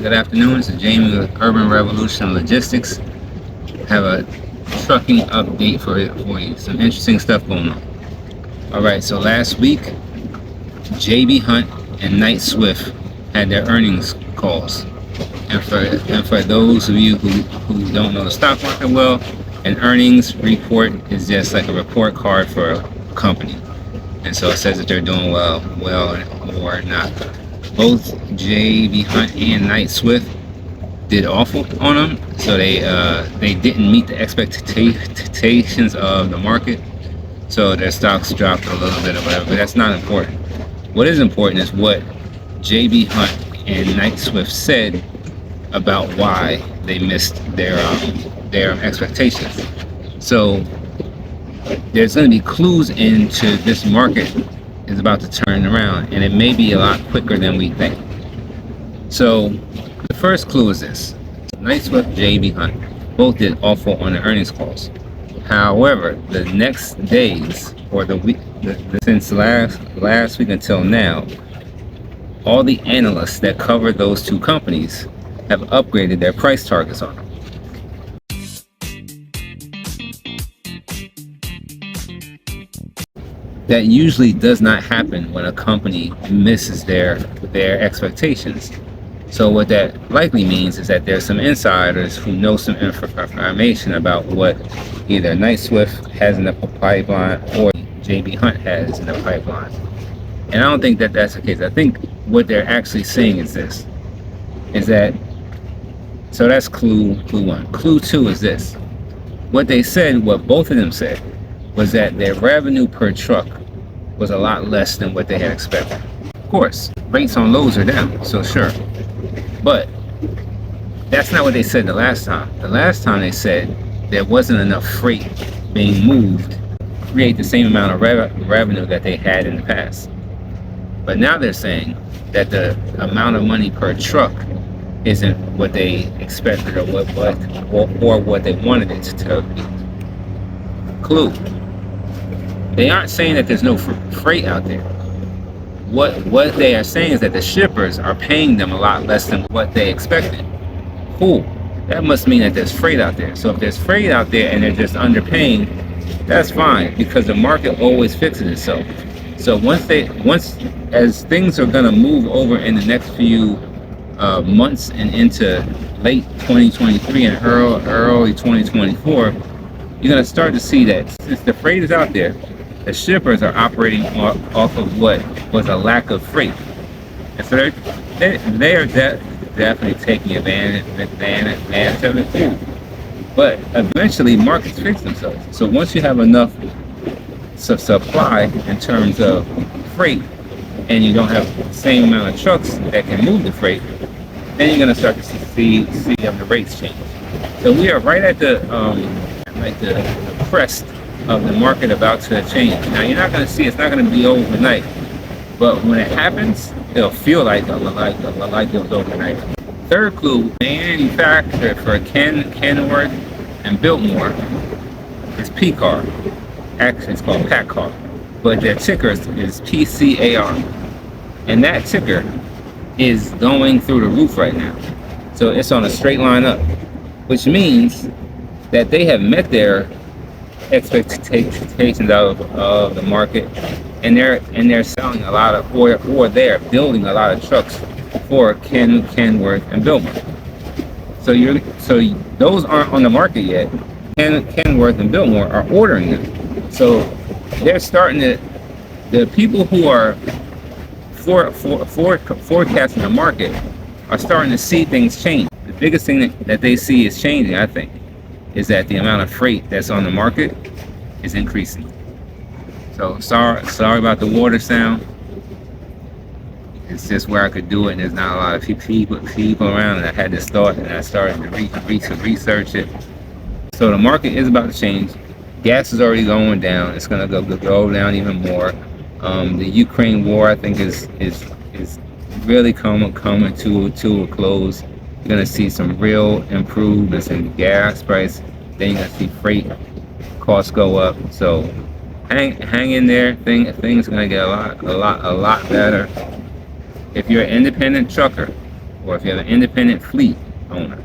Good afternoon. This is Jamie with Urban Revolution Logistics. Have a trucking update for you. Some interesting stuff going on. All right. So last week, JB Hunt and Knight Swift had their earnings calls. And for those of you who don't know the stock market well, an earnings report is just like a report card for a company. And so it says that they're doing well or not. Both JB Hunt and Knight Swift did awful on them, so they didn't meet the expectations of the market. So their stocks dropped a little bit or whatever, but that's not important. What is important is what JB Hunt and Knight Swift said about why they missed their expectations. So there's going to be clues into this market is about to turn around, and it may be a lot quicker than we think. So the first clue is this: Knight Swift, JB Hunt both did awful on the earnings calls. However, the next days or the week since last week until now, all the analysts that cover those two companies have upgraded their price targets on them. That usually does not happen when a company misses their expectations. So what that likely means is that there's some insiders who know some information about what either Knight Swift has in the pipeline or JB Hunt has in the pipeline. And I don't think that that's the case. I think what they're actually saying is this: is that, so that's clue one. Clue two is this: what they said, what both of them said, was that their revenue per truck was a lot less than what they had expected. Of course, rates on loads are down, so sure. But that's not what they said the last time. The last time they said there wasn't enough freight being moved to create the same amount of revenue that they had in the past. But now they're saying that the amount of money per truck isn't what they expected or what they wanted it to be. Clue: they aren't saying that there's no freight out there. What they are saying is that the shippers are paying them a lot less than what they expected. Cool. That must mean that there's freight out there. So if there's freight out there and they're just underpaying, that's fine, because the market always fixes itself. So once as things are going to move over in the next few months and into late 2023 and early 2024, you're going to start to see that since the freight is out there, the shippers are operating off of what was a lack of freight. And so they are definitely taking advantage of it too. But eventually markets fix themselves. So once you have enough supply in terms of freight, and you don't have the same amount of trucks that can move the freight, then you're going to start to see the rates change. So we are right at the crest of the market about to change. Now you're not going to see it's not going to be overnight, but when it happens, it'll feel like it was overnight. Third clue: manufacturer for Kenworth and Biltmore is PCAR. Actually, it's called PACCAR, but their ticker is PCAR, and that ticker is going through the roof right now. So it's on a straight line up, which means that they have met their expectations of the market, and they're selling a lot of, or they're building a lot of trucks for Kenworth and Biltmore. So those aren't on the market yet. Kenworth and Biltmore are ordering them. So they're starting to, the people who are forecasting the market are starting to see things change. The biggest thing that they see is changing, I think, is that the amount of freight that's on the market is increasing. So sorry about the water sound. It's just where I could do it, and there's not a lot of people around, and I had this thought, and I started to research it. So the market is about to change. Gas is already going down. It's going to go down even more. The Ukraine war, I think, is really coming to a close. You're going to see some real improvements in gas price. Then you're going to see freight costs go up. So hang in there. Things are going to get a lot better. If you're an independent trucker or if you have an independent fleet owner,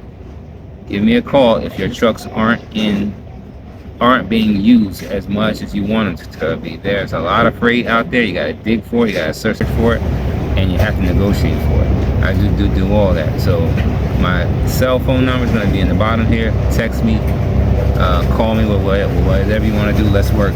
give me a call if your trucks aren't being used as much as you want them to be. There's a lot of freight out there. You got to dig for it, you got to search for it, and you have to negotiate for it. I do all that. So my cell phone number is going to be in the bottom here. Text me, call me with whatever you want to do. Let's work.